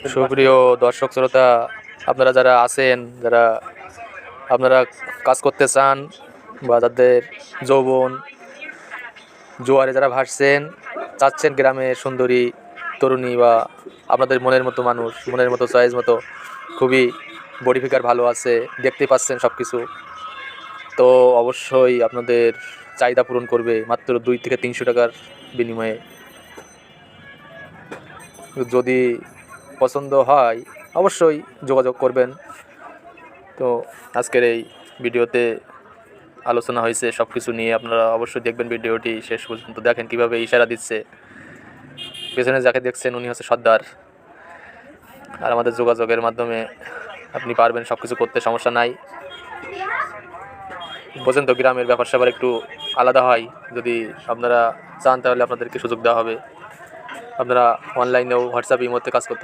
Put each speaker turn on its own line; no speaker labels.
সুপ্রিয় দর্শক শ্রোতা, আপনারা যারা আছেন, যারা আপনারা কাজ করতে চান বা যাদের যৌবন জোয়ারে যারা ভাসছেন, চাচ্ছেন গ্রামের সুন্দরী তরুণী বা আপনাদের মনের মতো মানুষ, মনের মতো চয়েস মতো খুবই বডি ফিগার ভালো আছে, দেখতে পাচ্ছেন সব কিছু, তো অবশ্যই আপনাদের চাহিদা পূরণ করবে মাত্র 2 থেকে 300 টাকার বিনিময়ে। যদি পছন্দ হয় অবশ্যই যোগাযোগ করবেন। তো আজকের এই ভিডিওতে আলোচনা হয়েছে সব কিছু নিয়ে, আপনারা অবশ্যই দেখবেন ভিডিওটি শেষ পর্যন্ত। দেখেন কীভাবে ইশারা দিচ্ছে, পেছনে যাকে দেখছেন উনি হচ্ছে সর্দার। আর আমাদের যোগাযোগের মাধ্যমে আপনি পারবেন সব কিছু করতে, সমস্যা নাই। বোঝেন তো, গ্রামের ব্যাপার স্যাপার একটু আলাদা হয়। যদি আপনারা চান তাহলে আপনাদেরকে সুযোগ দেওয়া হবে। আপনারা অনলাইনেও হোয়াটসঅ্যাপ ইমোতে কাজ করতে